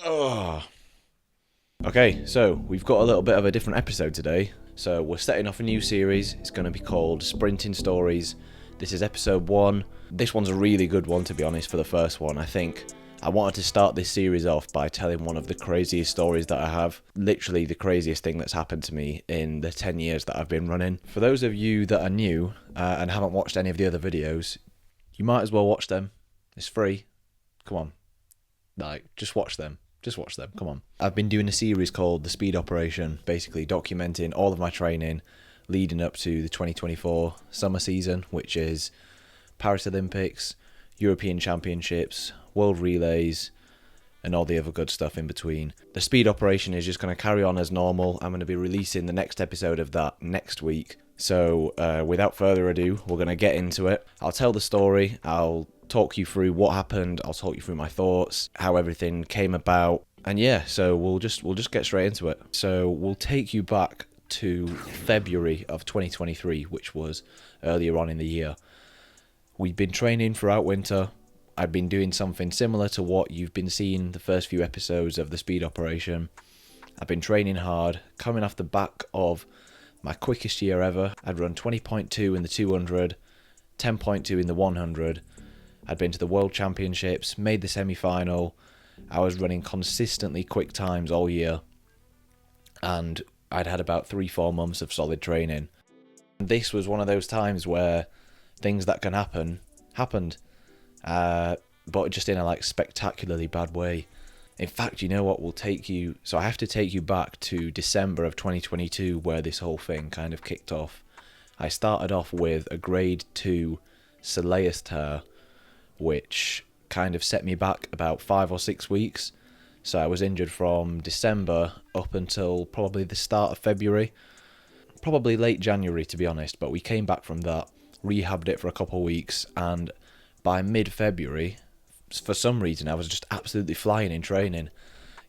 Oh. Okay, so we've got a little bit of a different episode today. So we're setting off a new series. It's going to be called Sprinting Stories. This is episode 1. This one's a really good one, to be honest, for the first one. I think I wanted to start this series off by telling one of the craziest stories that I have. Literally the craziest thing that's happened to me in the 10 years that I've been running. For those of you that are new and haven't watched any of the other videos, you might as well watch them. It's free. Come on. Just watch them. Just watch them, come on. I've been doing a series called The Speed Operation, basically documenting all of my training leading up to the 2024 summer season, which is Paris Olympics, European Championships, World Relays, and all the other good stuff in between. The Speed Operation is just going to carry on as normal. I'm going to be releasing the next episode of that next week. So without further ado, we're going to get into it. I'll tell the story, I'll talk you through what happened, I'll talk you through my thoughts, how everything came about, and yeah, so we'll just get straight into it. So we'll take you back to February of 2023, which was earlier on in the year. We'd been training throughout winter. I'd been doing something similar to what you've been seeing the first few episodes of the Speed Operation. I've been training hard, coming off the back of my quickest year ever. I'd run 20.2 in the 200, 10.2 in the 100. I'd been to the World Championships, made the semi-final. I was running consistently quick times all year. And I'd had about 3-4 months of solid training. This was one of those times where things that can happen, happened. But just in a spectacularly bad way. In fact, you know what, so I have to take you back to December of 2022 where this whole thing kind of kicked off. I started off with a grade 2 Soleus tear, which kind of set me back about 5 or 6 weeks. So I was injured from December up until probably the start of February, probably late January to be honest, but we came back from that, rehabbed it for a couple of weeks, and by mid-February, for some reason I was just absolutely flying in training.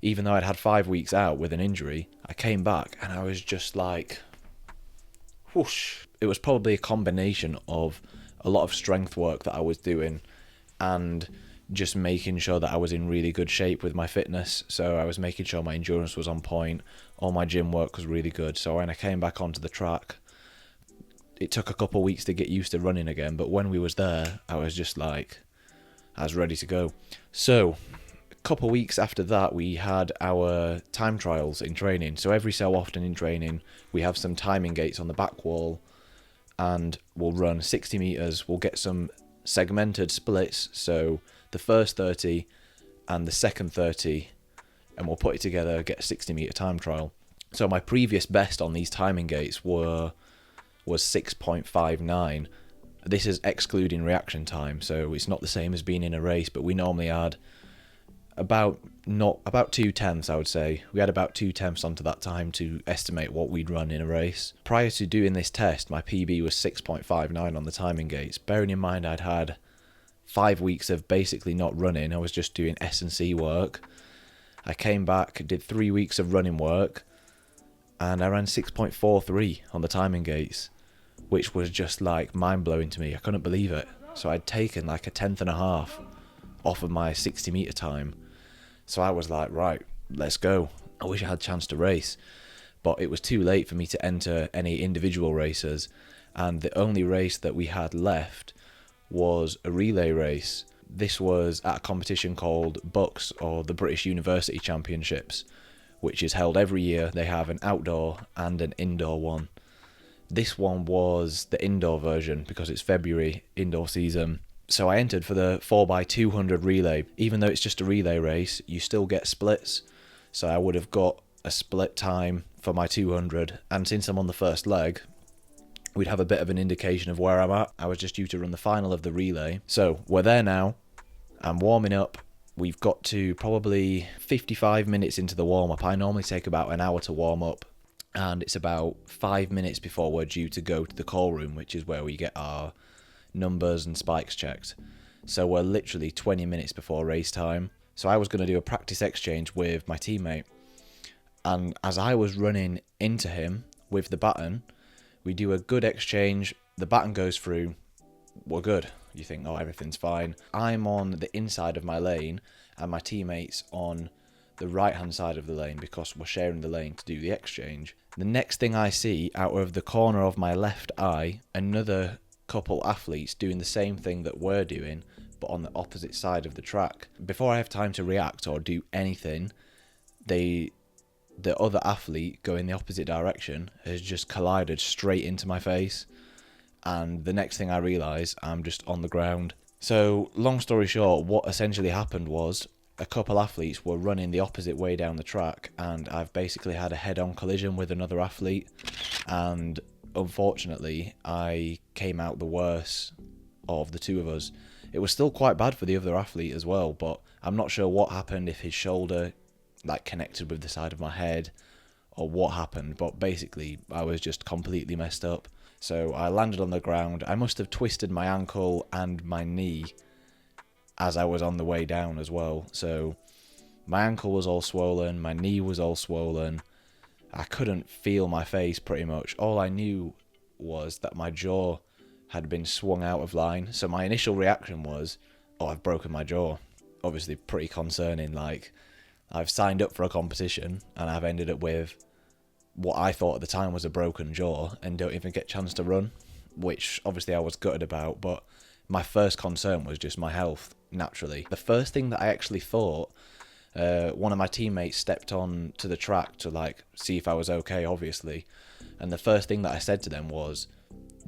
Even though I'd had 5 weeks out with an injury, I came back and I was just like, whoosh. It was probably a combination of a lot of strength work that I was doing and just making sure that I was in really good shape with my fitness. So I was making sure my endurance was on point, all my gym work was really good. So when I came back onto the track, it took a couple of weeks to get used to running again, but when we was there, I was ready to go. So a couple of weeks after that, we had our time trials in training. So every so often in training, we have some timing gates on the back wall, and we'll run 60 meters. We'll get some segmented splits, so the first 30 and the second 30, and we'll put it together, get a 60 meter time trial. So my previous best on these timing gates was 6.59. This is excluding reaction time, so it's not the same as being in a race, but we normally had about 2/10, I would say. We had about 2/10 onto that time to estimate what we'd run in a race. Prior to doing this test, my PB was 6.59 on the timing gates. Bearing in mind I'd had 5 weeks of basically not running, I was just doing S&C work. I came back, did 3 weeks of running work, and I ran 6.43 on the timing gates, which was just mind-blowing to me. I couldn't believe it. So I'd taken a tenth and a half off of my 60 meter time. So I was like, right, let's go. I wish I had a chance to race, but it was too late for me to enter any individual races, and the only race that we had left was a relay race. This was at a competition called BUCS, or the British University Championships, which is held every year. They have an outdoor and an indoor one. This one was the indoor version because it's February, indoor season. So I entered for the 4x200 relay. Even though it's just a relay race, you still get splits. So I would have got a split time for my 200. And since I'm on the first leg, we'd have a bit of an indication of where I'm at. I was just due to run the final of the relay. So we're there now. I'm warming up. We've got to probably 55 minutes into the warm-up. I normally take about an hour to warm up. And it's about 5 minutes before we're due to go to the call room, which is where we get our numbers and spikes checked. So we're literally 20 minutes before race time. So I was going to do a practice exchange with my teammate. And as I was running into him with the baton, we do a good exchange. The baton goes through. We're good. You think, oh, everything's fine. I'm on the inside of my lane and my teammate's on the right hand side of the lane because we're sharing the lane to do the exchange. The next thing I see out of the corner of my left eye, another couple athletes doing the same thing that we're doing, but on the opposite side of the track. Before I have time to react or do anything, the other athlete going the opposite direction has just collided straight into my face, and the next thing I realise, I'm just on the ground. So, long story short, what essentially happened was a couple athletes were running the opposite way down the track, and I've basically had a head-on collision with another athlete, and unfortunately I came out the worse of the two of us. It was still quite bad for the other athlete as well, but I'm not sure what happened, if his shoulder connected with the side of my head or what happened, but basically I was just completely messed up. So I landed on the ground. I must have twisted my ankle and my knee as I was on the way down as well. So my ankle was all swollen, my knee was all swollen. I couldn't feel my face pretty much. All I knew was that my jaw had been swung out of line. So my initial reaction was, oh, I've broken my jaw. Obviously pretty concerning. I've signed up for a competition and I've ended up with what I thought at the time was a broken jaw and don't even get a chance to run, which obviously I was gutted about, but my first concern was just my health, naturally. The first thing that I actually thought, one of my teammates stepped on to the track to see if I was okay, obviously, and the first thing that I said to them was,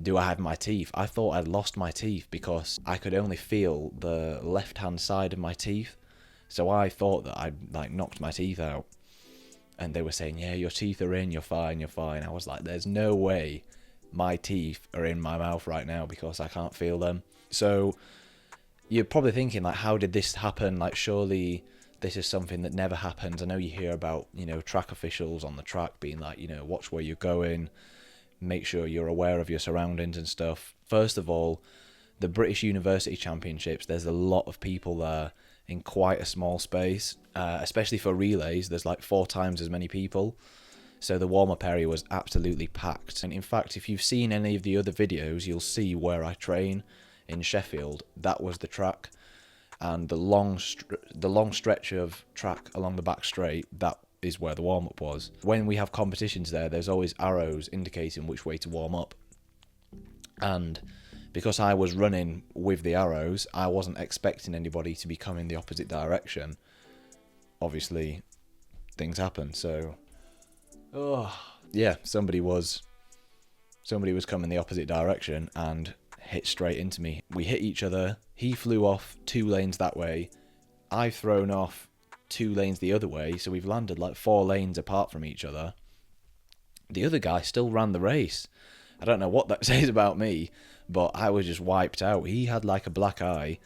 do I have my teeth? I thought I'd lost my teeth because I could only feel the left-hand side of my teeth, so I thought that I'd knocked my teeth out. And they were saying, yeah, your teeth are in, you're fine, you're fine. I was like, there's no way my teeth are in my mouth right now because I can't feel them. So you're probably thinking, how did this happen? Surely this is something that never happens. I know you hear about, track officials on the track being watch where you're going, make sure you're aware of your surroundings and stuff. First of all, the British University Championships, there's a lot of people there in quite a small space, especially for relays. There's 4 times as many people, so the warm-up area was absolutely packed. And in fact, if you've seen any of the other videos, you'll see where I train in Sheffield. That was the track, and the long stretch of track along the back straight, that is where the warm-up was. When we have competitions there's always arrows indicating which way to warm up, and because I was running with the arrows, I wasn't expecting anybody to be coming the opposite direction. Obviously, things happen, so... yeah, somebody was coming the opposite direction and hit straight into me. We hit each other. He flew off 2 lanes that way. I've thrown off 2 lanes the other way, so we've landed 4 lanes apart from each other. The other guy still ran the race. I don't know what that says about me, but I was just wiped out. He had a black eye,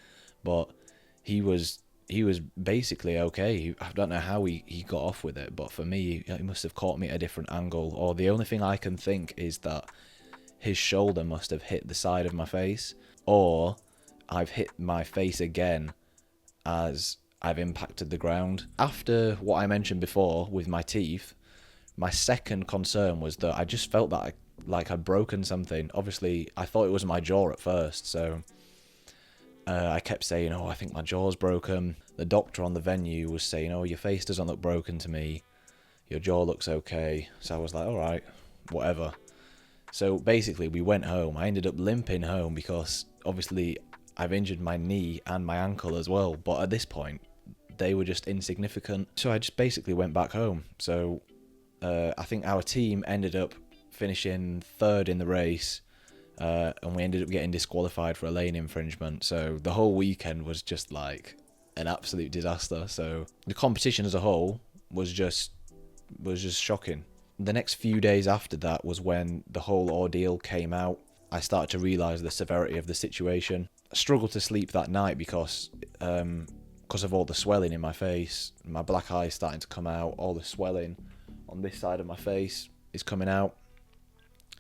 but he was basically okay. I don't know how he got off with it, but for me, he must have caught me at a different angle, or the only thing I can think is that his shoulder must have hit the side of my face, or I've hit my face again as I've impacted the ground. After what I mentioned before with my teeth, my second concern was that I just felt that I'd broken something. Obviously, I thought it was my jaw at first, so I kept saying, oh, I think my jaw's broken. The doctor on the venue was saying, oh, your face doesn't look broken to me. Your jaw looks okay. So I was like, all right, whatever. So basically, we went home. I ended up limping home because obviously I've injured my knee and my ankle as well. But at this point, they were just insignificant. So I just basically went back home. So I think our team ended up finishing 3rd in the race, and we ended up getting disqualified for a lane infringement. So the whole weekend was just an absolute disaster. So the competition as a whole was just shocking. The next few days after that was when the whole ordeal came out. I started to realise the severity of the situation. I struggled to sleep that night because of all the swelling in my face. My black eye starting to come out, all the swelling on this side of my face is coming out.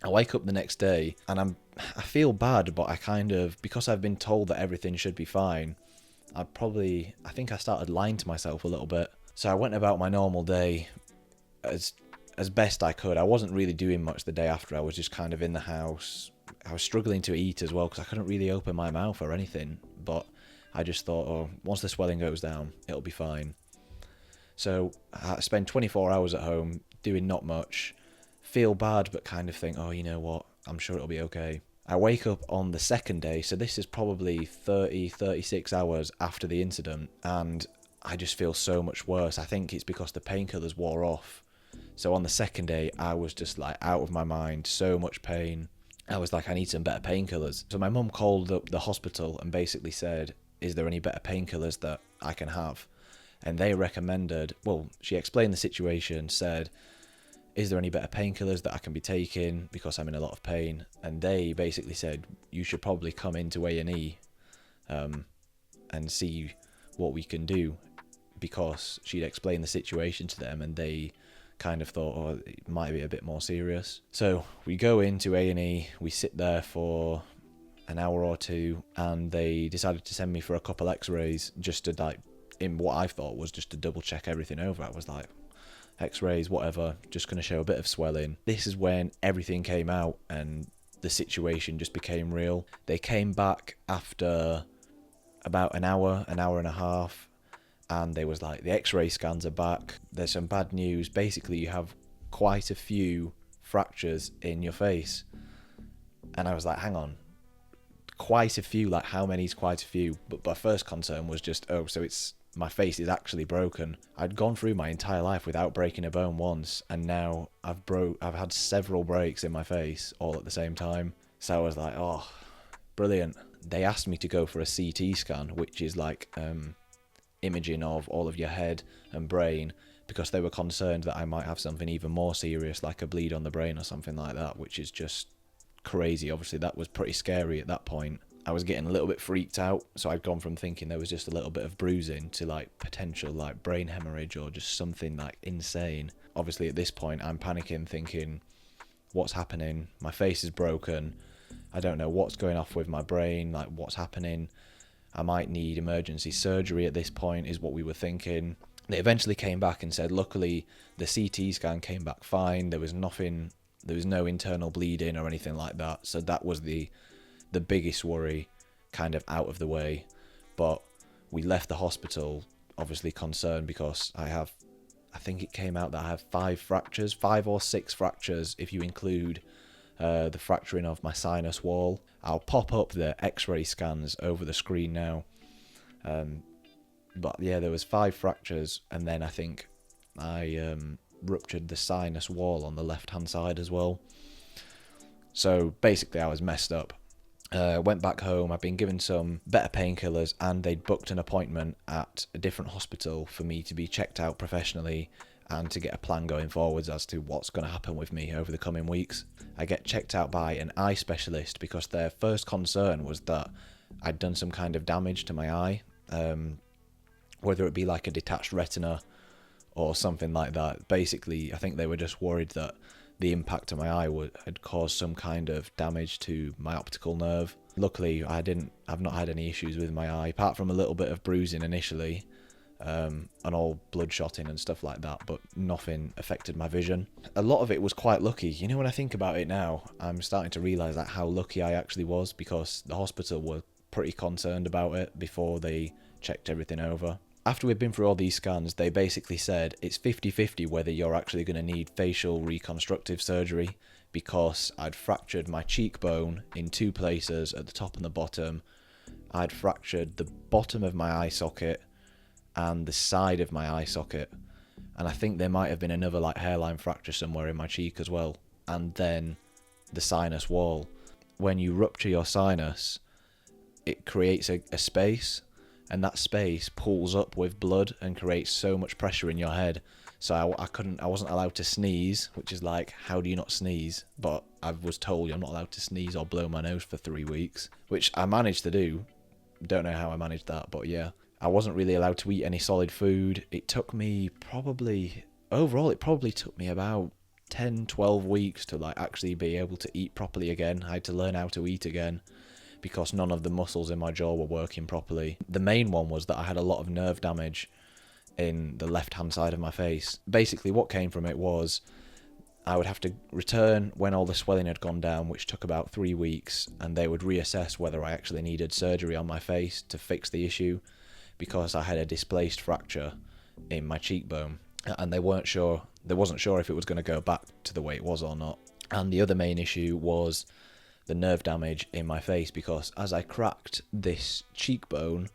I wake up the next day and I feel bad, but because I've been told that everything should be fine, I think I started lying to myself a little bit. So I went about my normal day as best I could. I wasn't really doing much the day after. I was just kind of in the house. I was struggling to eat as well because I couldn't really open my mouth or anything, but I just thought, oh, once the swelling goes down, it'll be fine. So I spend 24 hours at home doing not much, feel bad, but kind of think, oh, you know what, I'm sure it'll be okay. I wake up on the second day, so this is probably 36 hours after the incident, and I just feel so much worse. I think it's because the painkillers wore off. So on the second day, I was just like out of my mind, so much pain. I was like, I need some better painkillers. So my mum called up the hospital and basically said, is there any better painkillers that I can have? And they recommended, well, she explained the situation, said, is there any better painkillers that I can be taking because I'm in a lot of pain? And they basically said, you should probably come into A&E and see what we can do, because she'd explained the situation to them and they kind of thought, oh, it might be a bit more serious. So we go into A&E, we sit there for an hour or two, and they decided to send me for a couple x-rays just to, like, in what I thought was just to double check everything over. I was like, x-rays, whatever, just going to show a bit of swelling. This is when everything came out and the situation just became real. They came back after about an hour and a half, and they was like, the x-ray scans are back, there's some bad news. Basically, you have quite a few fractures in your face. And I was like, hang on, quite a few, like how many is quite a few? But my first concern was just, oh, so it's, my face is actually broken. I'd gone through my entire life without breaking a bone once, and now I've had several breaks in my face all at the same time. So I was like, oh, brilliant. They asked me to go for a CT scan, which is like imaging of all of your head and brain, because they were concerned that I might have something even more serious, like a bleed on the brain or something like that, which is just crazy. Obviously that was pretty scary at that point. I was getting a little bit freaked out, so I'd gone from thinking there was just a little bit of bruising to like potential like brain hemorrhage or just something like insane. Obviously at this point I'm panicking, thinking, what's happening? My face is broken, I don't know what's going off with my brain, like what's happening. I might need emergency surgery at this point, is what we were thinking. They eventually came back and said, luckily the CT scan came back fine, there was nothing, there was no internal bleeding or anything like that. So that was the biggest worry kind of out of the way. But we left the hospital obviously concerned, because I think it came out that I have 5 or 6 fractures if you include the fracturing of my sinus wall. I'll pop up the x-ray scans over the screen now. But yeah, there was 5 fractures, and then I think I ruptured the sinus wall on the left hand side as well. So basically I was messed up. Went back home, I've been given some better painkillers, and they'd booked an appointment at a different hospital for me to be checked out professionally and to get a plan going forwards as to what's going to happen with me over the coming weeks. I get checked out by an eye specialist because their first concern was that I'd done some kind of damage to my eye, whether it be like a detached retina or something like that. Basically, I think they were just worried that the impact of my eye had caused some kind of damage to my optical nerve. Luckily, I've not had any issues with my eye, apart from a little bit of bruising initially, and all bloodshotting and stuff like that, but nothing affected my vision. A lot of it was quite lucky. You know, when I think about it now, I'm starting to realise like how lucky I actually was, because the hospital were pretty concerned about it before they checked everything over. After we'd been through all these scans, they basically said it's 50-50 whether you're actually going to need facial reconstructive surgery, because I'd fractured my cheekbone in 2 places at the top and the bottom. I'd fractured the bottom of my eye socket and the side of my eye socket, and I think there might have been another like hairline fracture somewhere in my cheek as well, and then the sinus wall. When you rupture your sinus, it creates a space, and that space pulls up with blood and creates so much pressure in your head. So I wasn't allowed to sneeze, which is like, how do you not sneeze? But I was told you're not allowed to sneeze or blow my nose for 3 weeks, which I managed to do. Don't know how I managed that, but yeah. I wasn't really allowed to eat any solid food. It took me overall it probably took me about 10-12 weeks to like actually be able to eat properly again. I had to learn how to eat again, because none of the muscles in my jaw were working properly. The main one was that I had a lot of nerve damage in the left-hand side of my face. Basically, what came from it was I would have to return when all the swelling had gone down, which took about 3 weeks, and they would reassess whether I actually needed surgery on my face to fix the issue, because I had a displaced fracture in my cheekbone, and they wasn't sure if it was going to go back to the way it was or not. And the other main issue was the nerve damage in my face, because as I cracked this cheekbone,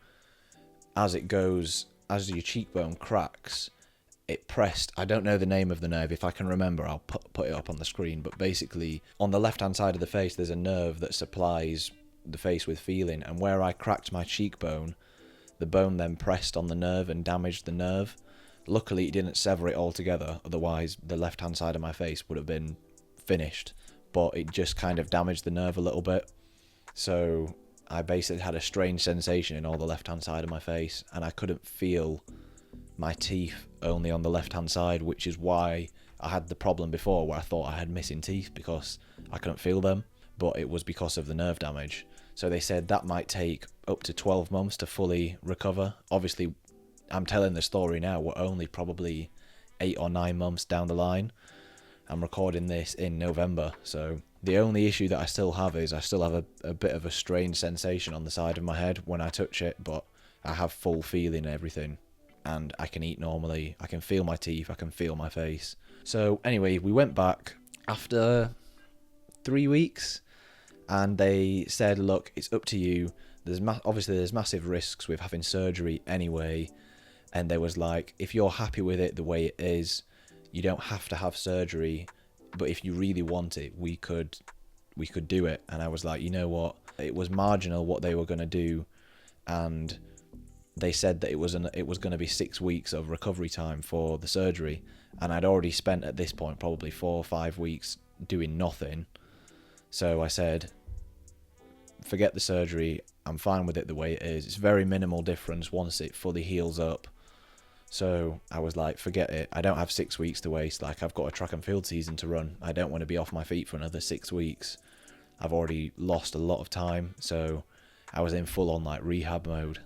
as your cheekbone cracks, it pressed, I don't know the name of the nerve. If I can remember, I'll put it up on the screen. But basically, on the left hand side of the face, there's a nerve that supplies the face with feeling, and where I cracked my cheekbone, the bone then pressed on the nerve and damaged the nerve. Luckily, it didn't sever it altogether, otherwise the left hand side of my face would have been finished, but it just kind of damaged the nerve a little bit. So I basically had a strange sensation in all the left hand side of my face, and I couldn't feel my teeth only on the left hand side, which is why I had the problem before where I thought I had missing teeth, because I couldn't feel them, but it was because of the nerve damage. So they said that might take up to 12 months to fully recover. Obviously, I'm telling the story now, we're only probably 8 or 9 months down the line. I'm recording this in November, so the only issue that I still have is I still have a bit of a strange sensation on the side of my head when I touch it, but I have full feeling and everything, and I can eat normally, I can feel my teeth, I can feel my face. So anyway, we went back after 3 weeks, and they said, look, it's up to you. Obviously there's massive risks with having surgery anyway, and they was like, if you're happy with it the way it is, you don't have to have surgery, but if you really want it, we could do it. And I was like, you know what, it was marginal what they were going to do, and they said that it was going to be 6 weeks of recovery time for the surgery, and I'd already spent at this point probably 4 or 5 weeks doing nothing. So I said, forget the surgery, I'm fine with it the way it is. It's very minimal difference once it fully heals up. So I was like, forget it, I don't have 6 weeks to waste. Like, I've got a track and field season to run, I don't want to be off my feet for another 6 weeks. I've already lost a lot of time, so I was in full on like rehab mode.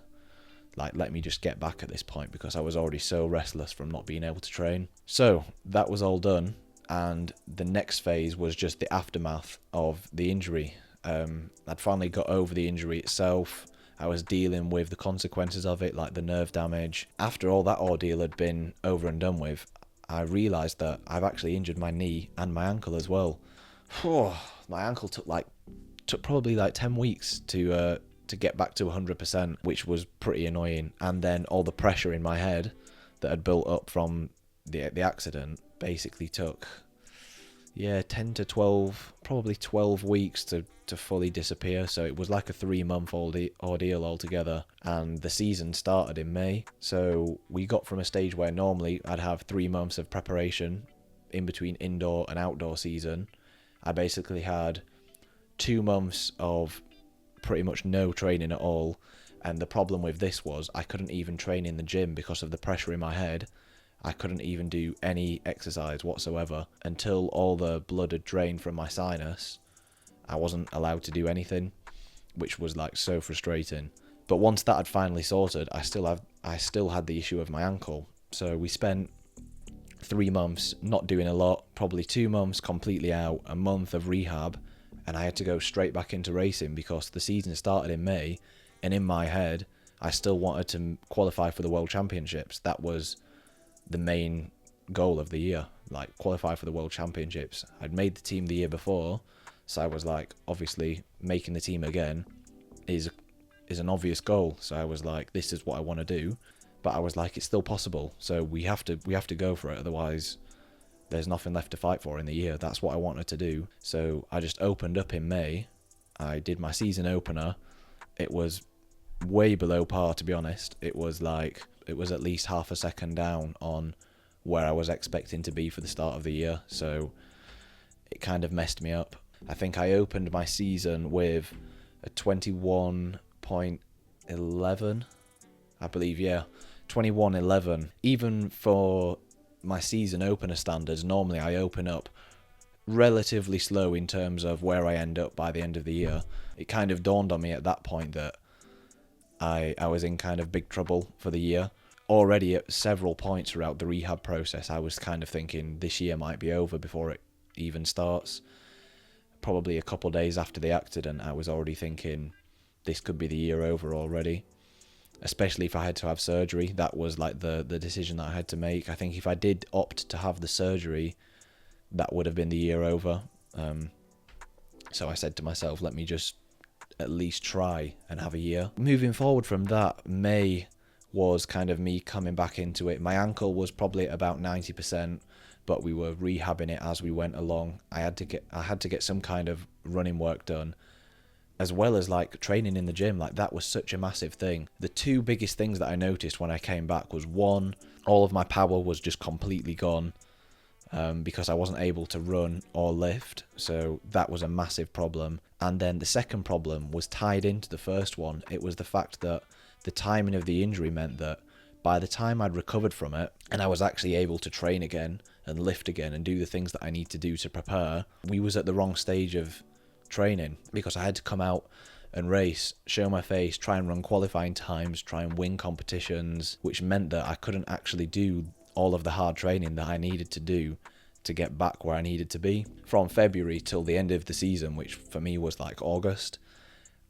Like, let me just get back at this point, because I was already so restless from not being able to train. So that was all done, and the next phase was just the aftermath of the injury. I'd finally got over the injury itself. I was dealing with the consequences of it, like the nerve damage. After all that ordeal had been over and done with, I realised that I've actually injured my knee and my ankle as well. My ankle took probably like 10 weeks to get back to 100%, which was pretty annoying. And then all the pressure in my head that had built up from the accident basically took 10 to 12, probably 12 weeks to fully disappear. So it was like a 3-month ordeal altogether, and the season started in May. So we got from a stage where normally I'd have 3 months of preparation in between indoor and outdoor season. I basically had 2 months of pretty much no training at all, and the problem with this was I couldn't even train in the gym because of the pressure in my head. I couldn't even do any exercise whatsoever until all the blood had drained from my sinus. I wasn't allowed to do anything, which was like so frustrating. But once that had finally sorted, I still had the issue of my ankle. So we spent 3 months not doing a lot, probably 2 months completely out, a month of rehab, and I had to go straight back into racing because the season started in May, and in my head I still wanted to qualify for the World Championships. That was the main goal of the year, like qualify for the World Championships. I'd made the team the year before, so I was like, obviously making the team again is an obvious goal. So I was like, this is what I want to do. But I was like, it's still possible, so we have to go for it, otherwise there's nothing left to fight for in the year. That's what I wanted to do. So I just opened up in May. I did my season opener. It was way below par, to be honest. It was at least half a second down on where I was expecting to be for the start of the year, so it kind of messed me up. I think I opened my season with a 21.11, I believe, 21.11. Even for my season opener standards, normally I open up relatively slow in terms of where I end up by the end of the year. It kind of dawned on me at that point that I was in kind of big trouble for the year. Already at several points throughout the rehab process, I was kind of thinking this year might be over before it even starts. Probably a couple of days after the accident, I was already thinking this could be the year over already. especially if I had to have surgery. That was like the decision that I had to make. I think if I did opt to have the surgery, that would have been the year over. So I said to myself, let me just at least try and have a year. Moving forward from that, May was kind of me coming back into it. My ankle was probably at about 90%, but we were rehabbing it as we went along. I had to get some kind of running work done, as well as like training in the gym. Like, that was such a massive thing. The two biggest things that I noticed when I came back was, one, all of my power was just completely gone, because I wasn't able to run or lift. So that was a massive problem. And then the second problem was tied into the first one. It was the fact that the timing of the injury meant that by the time I'd recovered from it and I was actually able to train again and lift again and do the things that I need to do to prepare, we was at the wrong stage of training, because I had to come out and race, show my face, try and run qualifying times, try and win competitions, which meant that I couldn't actually do all of the hard training that I needed to do to get back where I needed to be. From February till the end of the season, which for me was like August,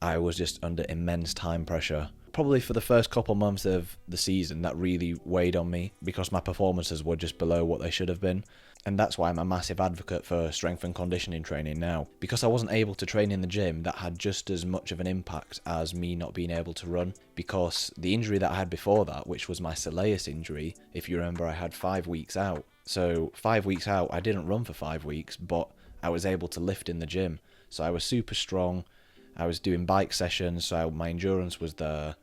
I was just under immense time pressure. Probably for the first couple months of the season, that really weighed on me, because my performances were just below what they should have been. And that's why I'm a massive advocate for strength and conditioning training now. Because I wasn't able to train in the gym, that had just as much of an impact as me not being able to run. Because the injury that I had before that, which was my Soleus injury, if you remember, I had 5 weeks out. So 5 weeks out, I didn't run for 5 weeks, but I was able to lift in the gym. So I was super strong. I was doing bike sessions, so my endurance was there.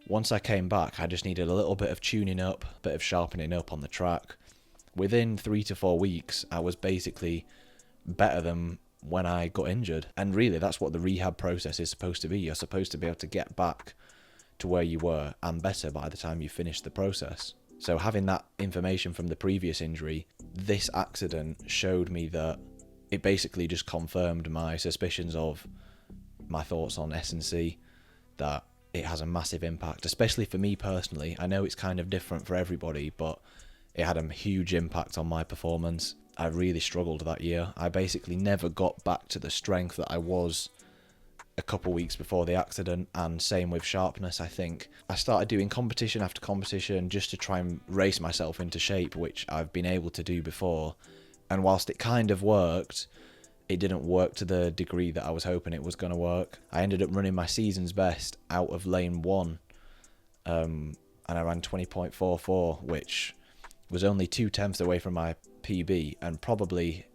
Once I came back, I just needed a little bit of tuning up, a bit of sharpening up on the track. Within 3 to 4 weeks, I was basically better than when I got injured. And really, that's what the rehab process is supposed to be. You're supposed to be able to get back to where you were and better by the time you finish the process. So having that information from the previous injury, this accident showed me that it basically just confirmed my suspicions of my thoughts on S&C, that it has a massive impact, especially for me personally. I know it's kind of different for everybody, but it had a huge impact on my performance. I really struggled that year. I basically never got back to the strength that I was a couple weeks before the accident, and same with sharpness. I think I started doing competition after competition just to try and race myself into shape, which I've been able to do before. And whilst it kind of worked, it didn't work to the degree that I was hoping it was going to work. I ended up running my season's best out of lane 1, and I ran 20.44, which was only 0.2 away from my PB, and probably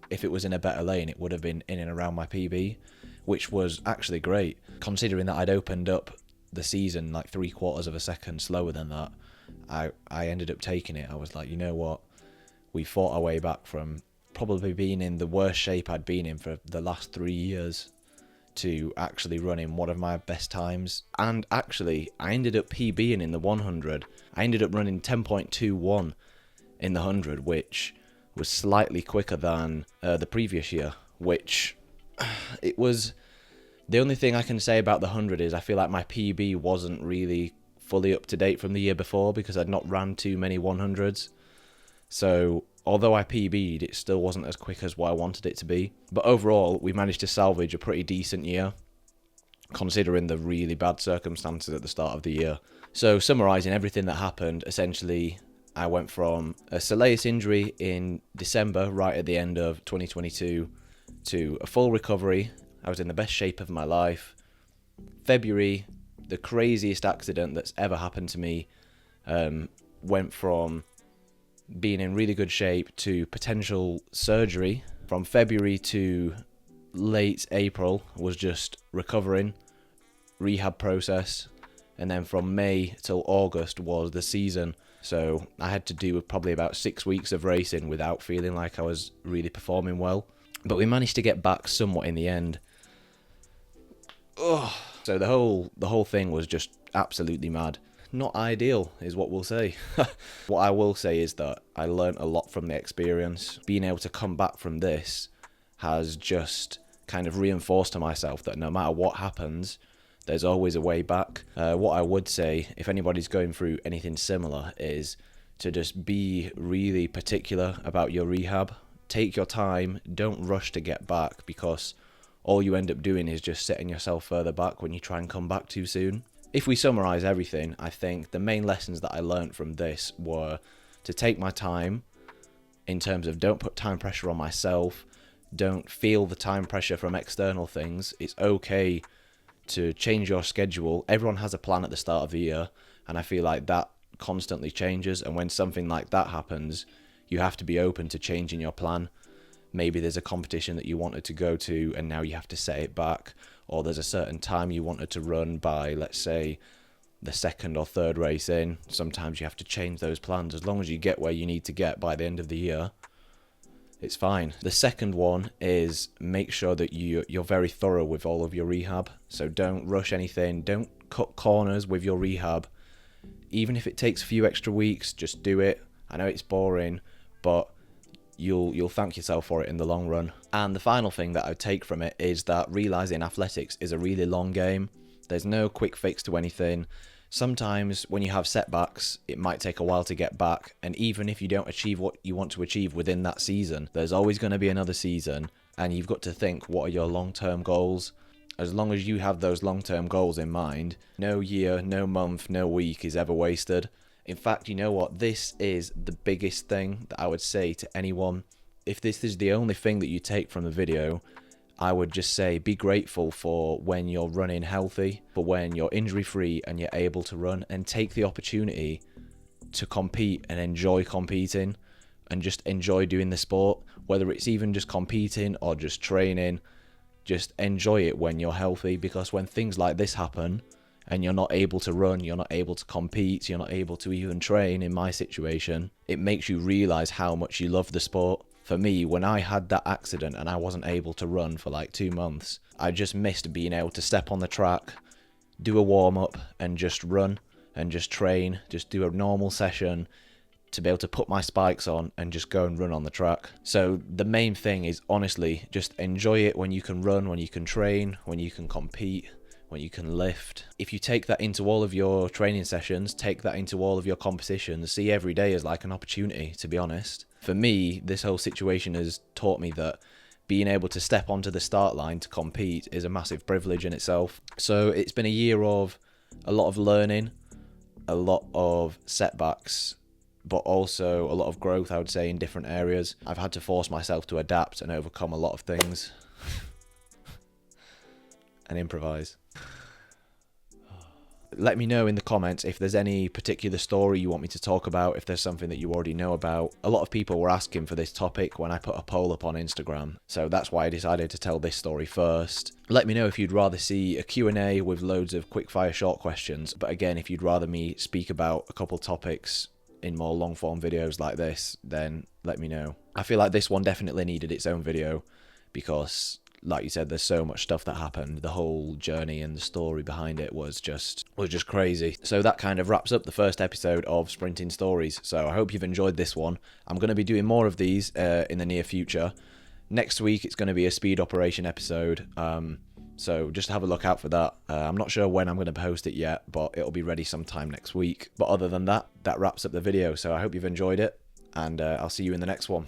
if it was in a better lane it would have been in and around my PB, which was actually great considering that I'd opened up the season like 3/4 of a second slower than that. I ended up taking it. I was like, you know what, we fought our way back from probably being in the worst shape I'd been in for the last 3 years to actually running one of my best times. And actually, I ended up PBing in the 100. I ended up running 10.21 in the 100, which was slightly quicker than the previous year, which it was... The only thing I can say about the 100 is I feel like my PB wasn't really fully up to date from the year before, because I'd not ran too many 100s. So although I PB'd, it still wasn't as quick as what I wanted it to be. But overall, we managed to salvage a pretty decent year, considering the really bad circumstances at the start of the year. So summarising everything that happened, essentially, I went from a Soleus injury in December, right at the end of 2022, to a full recovery. I was in the best shape of my life. February, the craziest accident that's ever happened to me, went from being in really good shape to potential surgery. From February to late April was just recovering, rehab process, and then from May till August was the season. So I had to do probably about 6 weeks of racing without feeling like I was really performing well. But we managed to get back somewhat in the end. Ugh. So the whole thing was just absolutely mad. Not ideal is what we'll say. What I will say is that I learned a lot from the experience. Being able to come back from this has just kind of reinforced to myself that no matter what happens, there's always a way back. What I would say, if anybody's going through anything similar, is to just be really particular about your rehab. Take your time, don't rush to get back, because all you end up doing is just setting yourself further back when you try and come back too soon. if we summarize everything, I think the main lessons that I learned from this were to take my time, in terms of don't put time pressure on myself, don't feel the time pressure from external things. It's okay to change your schedule. Everyone has a plan at the start of the year, and I feel like that constantly changes, and when something like that happens, you have to be open to changing your plan. Maybe there's a competition that you wanted to go to and now you have to set it back, or there's a certain time you wanted to run by, let's say the second or third race in. Sometimes you have to change those plans. As long as you get where you need to get by the end of the year, it's fine. The second one is make sure that you're very thorough with all of your rehab. So don't rush anything, don't cut corners with your rehab. Even if it takes a few extra weeks, just do it. I know it's boring, but you'll thank yourself for it in the long run. And the final thing that I take from it is that realizing athletics is a really long game. There's no quick fix to anything. Sometimes when you have setbacks, it might take a while to get back, and even if you don't achieve what you want to achieve within that season, there's always going to be another season, and you've got to think, what are your long-term goals? As long as you have those long-term goals in mind, no year, no month, no week is ever wasted. In fact, you know what? This is the biggest thing that I would say to anyone. If this is the only thing that you take from the video, I would just say be grateful for when you're running healthy, for when you're injury-free and you're able to run, and take the opportunity to compete and enjoy competing and just enjoy doing the sport. Whether it's even just competing or just training, just enjoy it when you're healthy, because when things like this happen and you're not able to run, you're not able to compete, you're not able to even train, in my situation, it makes you realise how much you love the sport. For me, when I had that accident and I wasn't able to run for like 2 months, I just missed being able to step on the track, do a warm-up and just run and just train, just do a normal session, to be able to put my spikes on and just go and run on the track. So the main thing is, honestly, just enjoy it when you can run, when you can train, when you can compete, when you can lift. If you take that into all of your training sessions, take that into all of your competitions, see every day as like an opportunity, to be honest. For me, this whole situation has taught me that being able to step onto the start line to compete is a massive privilege in itself. So it's been a year of a lot of learning, a lot of setbacks, but also a lot of growth, I would say, in different areas. I've had to force myself to adapt and overcome a lot of things and improvise. Let me know in the comments if there's any particular story you want me to talk about, if there's something that you already know about. A lot of people were asking for this topic when I put a poll up on Instagram, so that's why I decided to tell this story first. Let me know if you'd rather see a Q&A with loads of quick-fire short questions, but again, if you'd rather me speak about a couple topics in more long-form videos like this, then let me know. I feel like this one definitely needed its own video, because like you said, there's so much stuff that happened. The whole journey and the story behind it was just crazy. So that kind of wraps up the first episode of Sprinting Stories. So I hope you've enjoyed this one. I'm going to be doing more of these in the near future. Next week, it's going to be a speed operation episode. So just have a look out for that. I'm not sure when I'm going to post it yet, but it'll be ready sometime next week. But other than that, that wraps up the video. So I hope you've enjoyed it, and I'll see you in the next one.